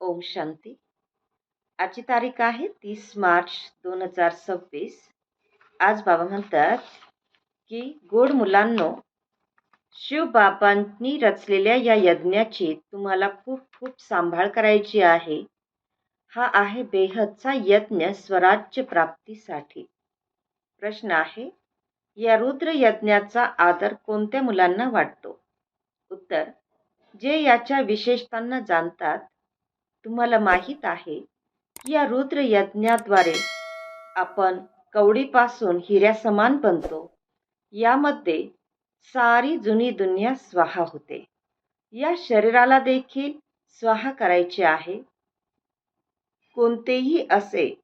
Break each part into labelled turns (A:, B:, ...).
A: ओम शांती. आजची तारीख आहे 30 मार्च 2026. आज बाबा म्हणतात की गोड मुलांनो, शिवबाबांनी रचलेल्या या यज्ञाची तुम्हाला खूप खूप सांभाळ करायची आहे. हा आहे बेहदचा यज्ञ स्वराज्य प्राप्तीसाठी. प्रश्न आहे, या रुद्र यज्ञाचा आदर कोणत्या मुलांना वाटतो? उत्तर, जे याच्या विशेषतांना जाणतात. तुम्हाला माहीत आहे की या रुद्र यज्ञाद्वारे आपण कवडीपासून हिऱ्यासमान बनतो. यामध्ये सारी जुनी दुनिया स्वाहा होते. या शरीराला देखील स्वाहा करायचे आहे. कोणतेही असे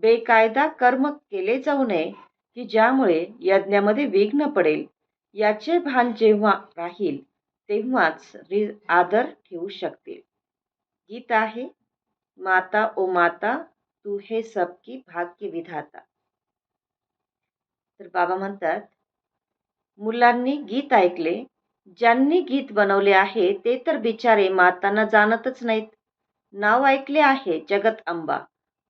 A: बेकायदा कर्म केले जाऊ नये की ज्यामुळे यज्ञामध्ये विघ्न पडेल. याचे भान जेव्हा राहील तेव्हाच आदर ठेवू शकतील. गीत आहे, माता ओ माता तू हे सबकी भाग्य विधाता. तर बाबा म्हणतात, मुलांनी गीत ऐकले. ज्यांनी गीत बनवले आहे ते तर बिचारे मातांना जाणतच नाहीत. नाव ऐकले आहे जगदंबा,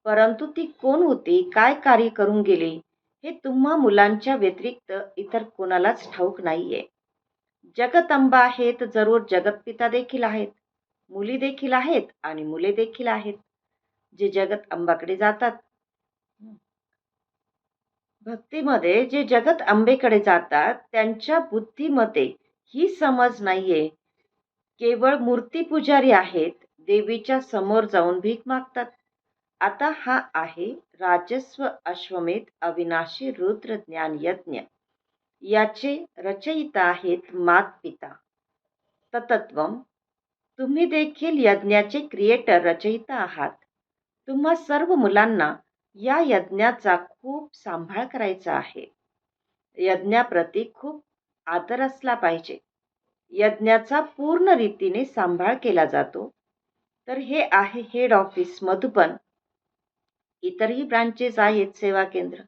A: परंतु ती कोण होती, काय कार्य करून गेली हे तुम्हा मुलांच्या व्यतिरिक्त इतर कोणालाच ठाऊक नाहीये. जगदंबा आहेत, जरूर जगतपिता देखील आहेत, मुली देखील आहेत आणि मुले देखील आहेत जे जगदंबाकडे जातात. भक्तीमध्ये जे जगदंबेकडे जातात त्यांच्या बुद्धीमध्ये ही समज नाहीये. केवळ मूर्ती पुजारी आहेत, देवीच्या समोर जाऊन भीक मागतात. आता हा आहे राजस्व अश्वमेध अविनाशी रुद्र ज्ञान यज्ञ. याचे रचयिता आहेत मात पिता तत्त्वम. तुम्ही देखील यज्ञाचे क्रिएटर रचयिता आहात. तुम्हा सर्व मुलांना या यज्ञाचा खूप सांभाळ करायचा आहे. यज्ञाप्रती खूप आदर असला पाहिजे. यज्ञाचा पूर्ण रीतीने सांभाळ केला जातो. तर हे आहे हेड ऑफिस मधुबन. इतरही ब्रांचेस आहेत, सेवा केंद्र.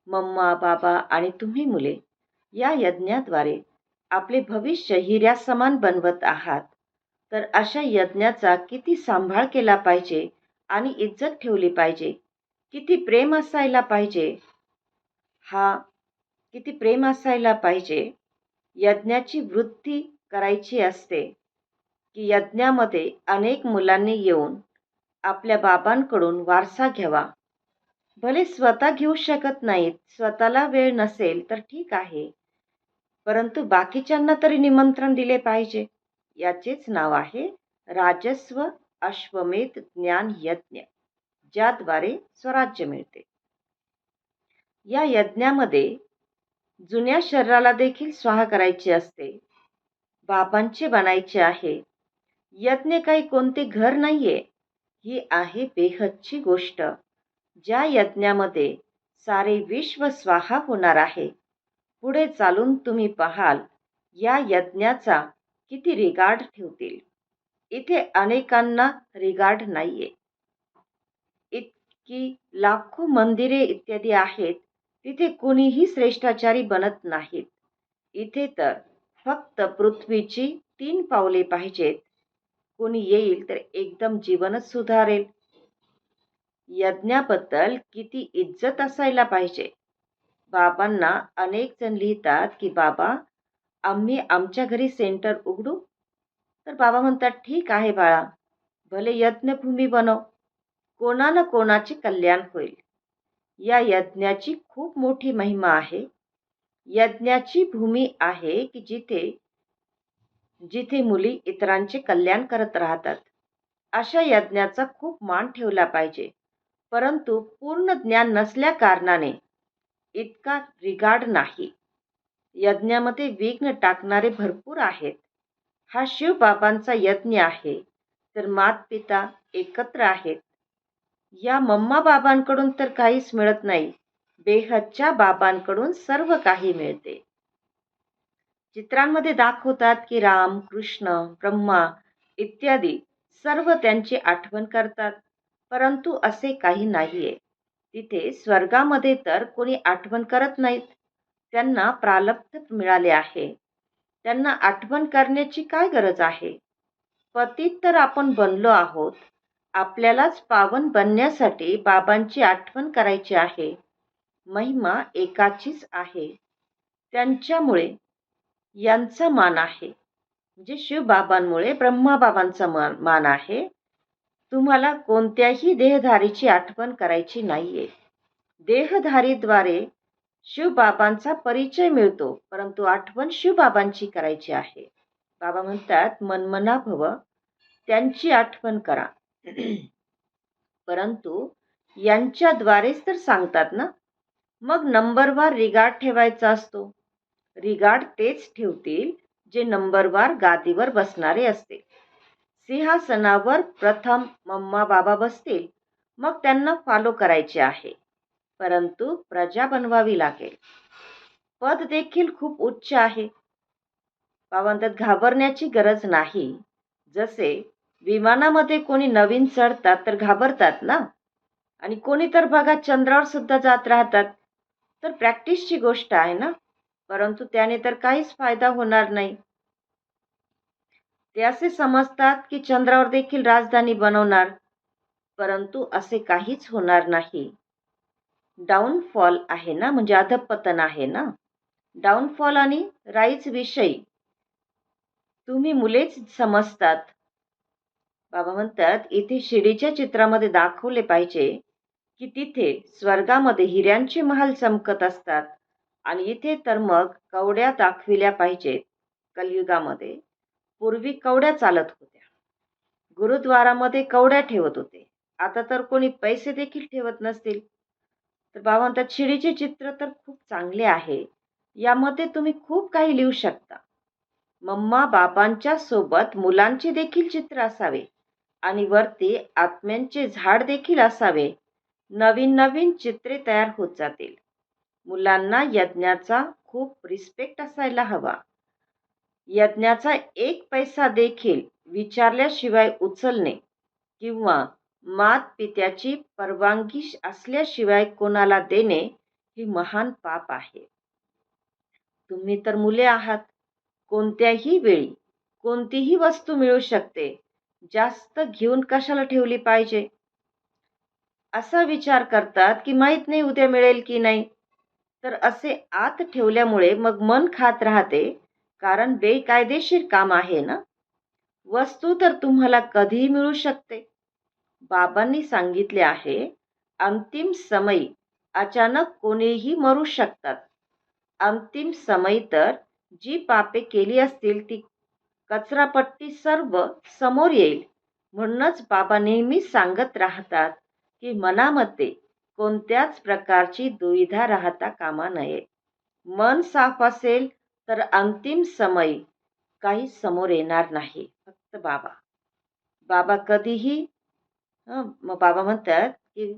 A: मम्मा, बाबा आणि तुम्ही मुले या यज्ञाद्वारे आपले भविष्य हिऱ्यासमान बनवत आहात. तर अशा यज्ञाचा किती सांभाळ केला पाहिजे आणि इज्जत ठेवली पाहिजे, किती प्रेम असायला पाहिजे. किती प्रेम असायला पाहिजे. यज्ञाची वृत्ती करायची असते की यज्ञामध्ये अनेक मुलांनी येऊन आपल्या बाबांकडून वारसा घ्यावा. भले स्वतः घेऊ शकत नाहीत, स्वतःला वेळ नसेल तर ठीक आहे, परंतु बाकीच्यांना तरी निमंत्रण दिले पाहिजे. याचेच नाव आहे राजस्व अश्वमेध ज्ञान यज्ञ, ज्याद्वारे स्वराज्य मिळते. या यज्ञामध्ये जुन्या शरीराला देखील स्वाहा करायचे असते. बाबांचे बनायचे आहे. यज्ञ काही कोणते घर नाहीये, ही आहे बेहदची गोष्ट. ज्या यज्ञामध्ये सारे विश्व स्वाहा होणार आहे. पुढे चालून तुम्ही पाहाल या यज्ञाचा किती रिगार्ड ठेवतील. इथे अनेकांना रिगार्ड नाहीये. इतकी लाखो मंदिरे इत्यादी आहेत, तिथे कोणीही श्रेष्ठाचारी बनत नाहीत. इथे तर फक्त पृथ्वीची 3 पावले पाहिजेत. कोणी येईल तर एकदम जीवनच सुधारेल. यज्ञाबद्दल किती इज्जत असायला पाहिजे. बाबांना अनेक जण लिहितात की बाबा, आम्ही आमच्या घरी सेंटर उघडू. तर बाबा म्हणतात, ठीक आहे बाळा, भले यज्ञभूमी बनव, कोणा ना कोणाचे कल्याण होईल. या यज्ञाची खूप मोठी महिमा आहे. यज्ञाची भूमी आहे की जिथे मुली इतरांचे कल्याण करत राहतात. अशा यज्ञाचा खूप मान ठेवला पाहिजे. परंतु पूर्ण ज्ञान नसल्या कारणाने इतका रिगार्ड नाही. यज्ञामध्ये विघ्न टाकणारे भरपूर आहेत. हा शिवबाबांचा यज्ञ आहे, तर मात पिता एकत्र आहेत. या मम्मा बाबांकडून तर काहीच मिळत नाही. बेहदच्या बाबांकडून सर्व काही मिळते. चित्रांमध्ये दाखवतात की राम, कृष्ण, ब्रह्मा इत्यादी सर्व त्यांची आठवण करतात, परंतु असे काही नाहीये. तिथे स्वर्गामध्ये तर कोणी आठवण करत नाहीत. त्यांना प्रारब्ध मिळाले आहे. त्यांना आठवण करण्याची काय गरज आहे? पतित तर आपण बनलो आहोत. आपल्यालाच पावन बनण्यासाठी बाबांची आठवण करायची आहे. महिमा एकाचीच आहे. त्यांच्यामुळे यांचा मान आहे. म्हणजे शिवबाबांमुळे ब्रह्माबाबांचा मान आहे. तुम्हाला कोणत्याही देहधारीची आठवण करायची नाहीये. देहधारीद्वारे शिवबाबांचा परिचय मिळतो, परंतु आठवण शिवबाबांची करायची आहे. बाबा म्हणतात, मनमना भव, त्यांची आठवण करा. परंतु यांच्याद्वारेच तर सांगतात ना. मग नंबरवार रिगार्ड ठेवायचा असतो. रिगार्ड तेच ठेवतील जे नंबरवार गादीवर बसणारे असतील. सिंहासनावर प्रथम मम्मा बाबा बसतील, मग त्यांना फॉलो करायचे आहे. परंतु प्रजा बनवावी लागेल. पद देखील खूप उच्च आहे. बाबा म्हणतात, घाबरण्याची गरज नाही. जसे विमानामध्ये कोणी नवीन चढतात तर घाबरतात ना, आणि कोणी तर बघा चंद्रावर सुद्धा जात राहतात. तर प्रॅक्टिसची गोष्ट आहे ना, परंतु त्याने तर काहीच फायदा होणार नाही. ते असे समजतात की चंद्रावर देखील राजधानी बनवणार, परंतु असे काहीच होणार नाही. डाऊनफॉल आहे ना, म्हणजे अधपतन आहे ना. डाऊनफॉल आणि राईज विषयी तुम्ही मुलेच समजतात. बाबा म्हणतात, इथे शिडीच्या चित्रामध्ये दाखवले पाहिजे की तिथे स्वर्गामध्ये हिऱ्यांचे महाल चमकत असतात, आणि इथे तर मग कवड्या दाखविल्या पाहिजेत. कलियुगामध्ये पूर्वी कवड्या चालत होत्या. गुरुद्वारामध्ये कवड्या ठेवत होते. आता तर कोणी पैसे देखील ठेवत नसतील. तर बाबा म्हणतात, शिडीचे चित्र तर खूप चांगले आहे. यामध्ये तुम्ही खूप काही लिहू शकता. मम्मा बाबांच्या सोबत मुलांचे देखील चित्र असावे, आणि वरती आत्म्यांचे झाड देखील असावे. नवीन नवीन चित्रे तयार होत जातील. मुलांना यज्ञाचा खूप रिस्पेक्ट असायला हवा. यज्ञाचा एक पैसा देखील विचारल्याशिवाय उचलणे किंवा मातपित्याची परवानगी असल्याशिवाय कोणाला देणे हे महान पाप आहे. तुम्ही तर मुले आहात. कोणत्याही वेळी कोणतीही वस्तू मिळू शकते. जास्त घेऊन कशाला ठेवली पाहिजे असा विचार करतात की माहित नाही उद्या मिळेल की नाही. तर असे आत ठेवल्यामुळे मग मन खात राहते, कारण बेकायदेशीर काम आहे ना. वस्तू तर तुम्हाला कधीही मिळू शकते. बाबांनी सांगितले आहे, अंतिम समयी अचानक कोणीही मरू शकतात. अंतिम समयी तर जी पापे केली असतील ती कचरापट्टी सर्व समोर येईल. म्हणूनच बाबा नेहमी सांगत राहतात की मनामध्ये कोणत्याच प्रकारची दुविधा राहता कामा नये. मन साफ असेल तर अंतिम समयी काही समोर येणार नाही, फक्त बाबा. बाबा कधीही मग बाबा म्हणतात की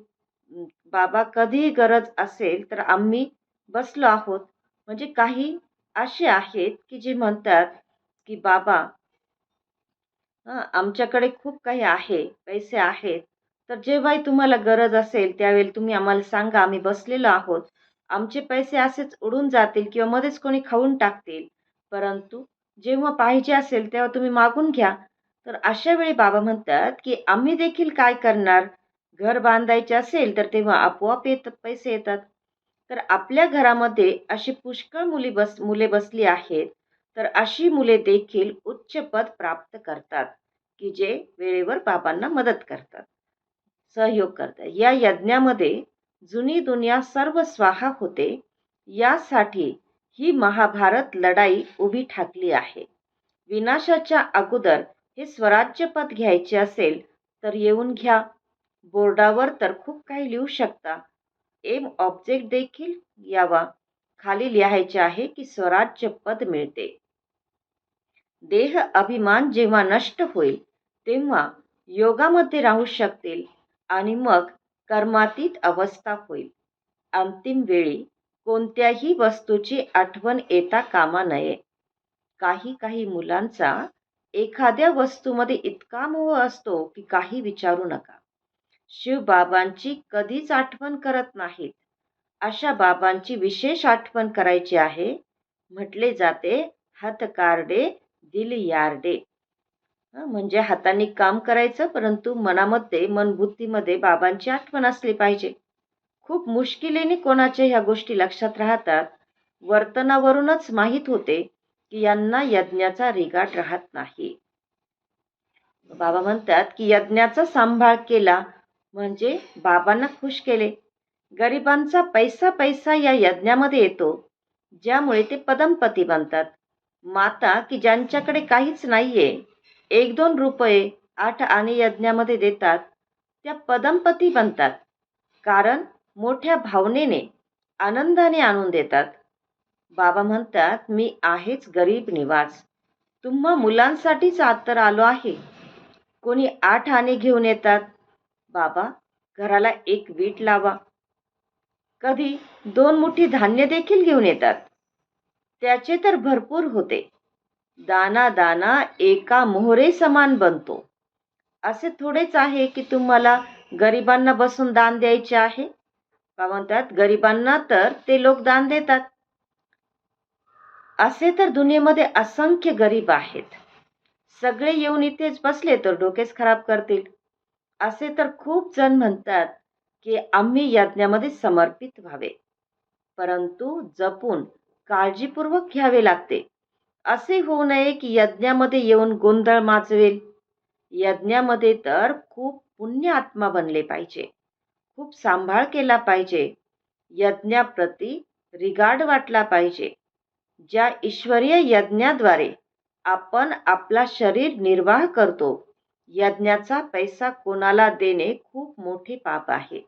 A: बाबा कधीही गरज असेल तर आम्ही बसलो आहोत. म्हणजे काही असे आहेत की जे म्हणतात की बाबा, आमच्याकडे खूप काही आहे, पैसे आहेत, तर जेव्हाही तुम्हाला गरज असेल त्यावेळी तुम्ही आम्हाला सांगा, आम्ही बसलेलो आहोत. आमचे पैसे असेच उडून जातील किंवा मध्येच कोणी खाऊन टाकतील, परंतु जेव्हा पाहिजे असेल तेव्हा तुम्ही मागून घ्या. तर अशा वेळी बाबा म्हणतात की आम्ही देखील काय करणार, घर बांधायचे असेल तर तेव्हा आपोआप येतात, पैसे येतात. तर आपल्या घरामध्ये अशी पुष्कळ मुले बसली आहेत, तर अशी मुले देखील उच्च पद प्राप्त करतात, की जे वेळेवर बाबांना मदत करतात, सहयोग करतात. या यज्ञामध्ये जुनी दुनिया सर्व स्वाहा होते. यासाठी ही महाभारत लढाई उभी ठाकली आहे. विनाशाच्या अगोदर हे स्वराज्य पद घ्यायचे असेल तर येऊन घ्या. बोर्डावर तर खूप काही लिहू शकता. एम ऑब्जेक्ट देखील यावा. खाली लिहायचे आहे की स्वराज्य पद मिळते. देह अभिमान जेव्हा नष्ट होईल तेव्हा योगामध्ये राहू शकतील, आणि मग कर्मातीत अवस्था होईल. अंतिम वेळी कोणत्याही वस्तूची आठवण येता कामा नये. काही काही मुलांचा एखाद्या वस्तूमध्ये इतका मोह असतो की काही विचारू नका. शिवबाबांची कधीच आठवण करत नाहीत. अशा बाबांची विशेष आठवण करायची आहे. म्हटले जाते, हात कार्डे दिल यार्डे. म्हणजे हातांनी काम करायचं, परंतु मनामध्ये, मनबुद्धीमध्ये बाबांची आठवण असली पाहिजे. खूप मुश्किलीने कोणाच्या ह्या गोष्टी लक्षात राहतात. वर्तनावरूनच माहीत होते की यांना यज्ञाचा रिगाट राहत नाही. बाबा म्हणतात की यज्ञाचा सांभाळ केला म्हणजे बाबांना खुश केले. गरिबांचा पैसा पैसा या यज्ञामध्ये येतो, ज्यामुळे ते पदमपती बनतात. माता की ज्यांच्याकडे काहीच नाहीये, 1-2 रुपये 8 आणे यज्ञामध्ये देतात, त्या पदमपती बनतात. कारण मोठ्या भावनेने, आनंदाने आणून देतात. बाबा म्हणतात, मी आहेच गरीब निवाज. तुम्हा मुलांसाठीच तर आलो आहे. कोणी 8 आणे घेऊन येतात. बाबा, घराला एक वीट लावा. कधी 2 मुठी धान्य देखील घेऊन येतात. त्याचे तर भरपूर होते. दाना दाना एका मोहरे समान बनतो. असे थोडेच आहे की तुम्हाला गरिबांना बसून दान द्यायचे आहे. बाबा म्हणतात, गरिबांना तर ते लोक दान देतात. असे तर दुनियेमध्ये असंख्य गरीब आहेत. सगळे येऊन इथेच बसले तर डोकेच खराब करतील. असे तर खूप जण म्हणतात की आम्ही यज्ञामध्ये समर्पित व्हावे, परंतु जपून काळजीपूर्वक घ्यावे लागते. असे होऊ नये की यज्ञामध्ये येऊन गोंधळ माजवेल. यज्ञामध्ये तर खूप पुण्य आत्मा बनले पाहिजे, खूप सांभाळ केला पाहिजे, यज्ञाप्रती रिगार्ड वाटला पाहिजे. ज्या ईश्वरीय यज्ञाद्वारे आपण आपला शरीर निर्वाह करतो, यज्ञाचा पैसा कोणाला देणे खूप मोठे पाप आहे.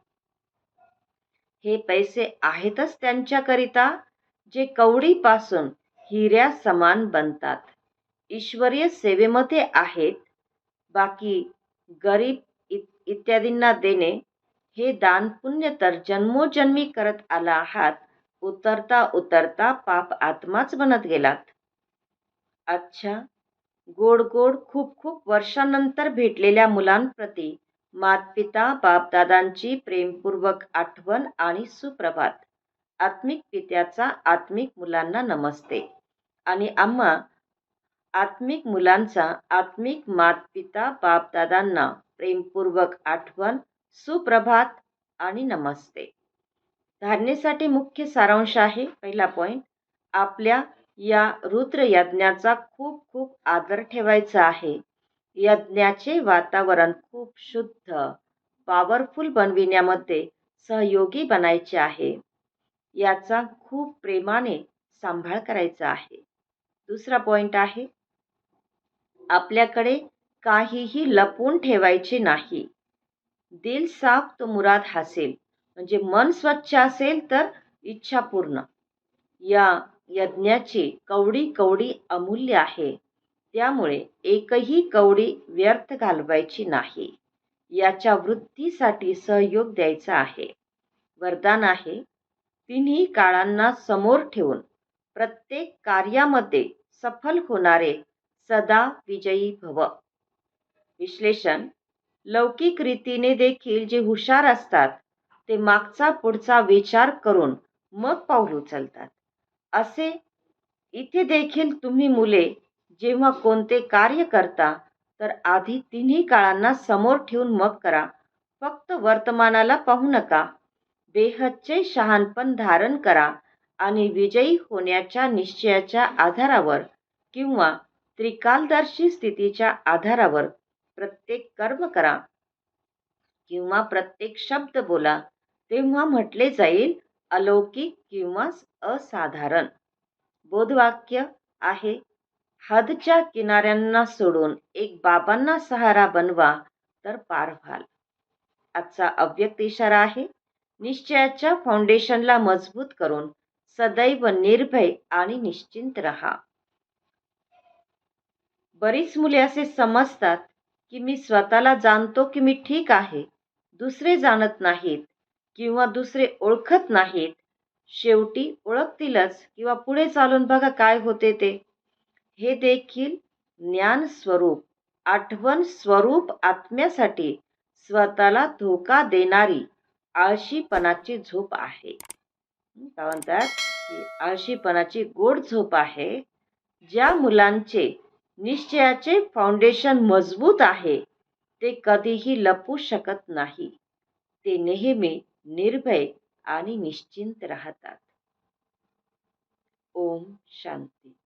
A: हे पैसे आहेतच त्यांच्याकरिता जे कवडीपासून हिऱ्या समान बनतात, ईश्वरीय सेवेमध्ये आहेत. बाकी गरीब इत्यादींना देणे हे दान पुण्य तर जन्मोजन्मी करत आला आहात. उतरता उतरता पाप आत्माच बनत गेलात. अच्छा, गोड गोड खूप खूप वर्षानंतर भेटलेल्या मुलांप्रती मातपिता बापदादांची प्रेमपूर्वक आठवण आणि सुप्रभात. आत्मिक पित्याचा आत्मिक मुलांना नमस्ते. आणि आम्हा आत्मिक मुलांचा आत्मिक मातपिता बापदादांना प्रेमपूर्वक आठवण, सुप्रभात आणि नमस्ते. धारणेसाठी मुख्य सारांश आहे. पहिला पॉइंट, आपल्या या रुद्र यज्ञाचा खूप खूप आदर ठेवायचा आहे. यज्ञाचे वातावरण खूप शुद्ध, पॉवरफुल बनविण्यामध्ये सहयोगी बनायचे आहे. याचा खूप प्रेमाने सांभाळ करायचा आहे. दुसरा पॉइंट आहे, आपल्याकडे काहीही लपवून ठेवायचे नाही. दिल साफ तो मुराद हासिल. म्हणजे मन स्वच्छ असेल तर इच्छा पूर्ण. या यज्ञाची कवडी कवडी अमूल्य आहे. त्यामुळे एकही कवडी व्यर्थ घालवायची नाही. याच्या वृद्धीसाठी सहयोग द्यायचा आहे. वरदान आहे, तिन्ही काळांना समोर ठेवून प्रत्येक कार्यामध्ये सफल होणारे सदा विजयी भव. विश्लेषण, लौकिक रीतीने देखील जे हुशार असतात ते मागचा पुढचा विचार करून मग पाऊल उचलतात. असे इथे देखील तुम्ही मुले जेव्हा कोणते कार्य करता तर आधी तिन्ही काळांना समोर ठेवून मग करा. फक्त वर्तमानाला पाहू नका. बेहदचे शहाणपण धारण करा आणि विजयी होण्याच्या निश्चयाच्या आधारावर किंवा त्रिकालदर्शी स्थितीच्या आधारावर प्रत्येक कर्म करा किंवा प्रत्येक शब्द बोला, तेव्हा म्हटले जाईल अलौकिक किंवा असाधारण. बोधवाक्य आहे, हदच्या किनाऱ्यांना सोडून एक बाबांना सहारा बनवा तर पार व्हाल. आजचा अव्यक्त इशारा आहे, निश्चयाच्या फाउंडेशनला मजबूत करून सदैव निर्भय आणि निश्चिंत रहा. बरीच मुले असे समजतात की मी स्वतःला जाणतो की मी ठीक आहे, दुसरे जाणत नाहीत किंवा दुसरे ओळखत नाहीत. शेवटी ओळखतीलच किंवा पुढे चालून बघा काय होते ते. हे देखील ज्ञान स्वरूप, आठवण स्वरूप आत्म्यासाठी स्वतःला धोका देणारी आळशीपणाची झोप आहे. काय म्हणतात की आळशीपणाची गोड झोप आहे. ज्या मुलांचे निश्चयाचे फाउंडेशन मजबूत आहे. ते कधीही लपू शकत नाही. ते नेहमी निर्भय आणि निश्चिंत राहतात. ओम शांती.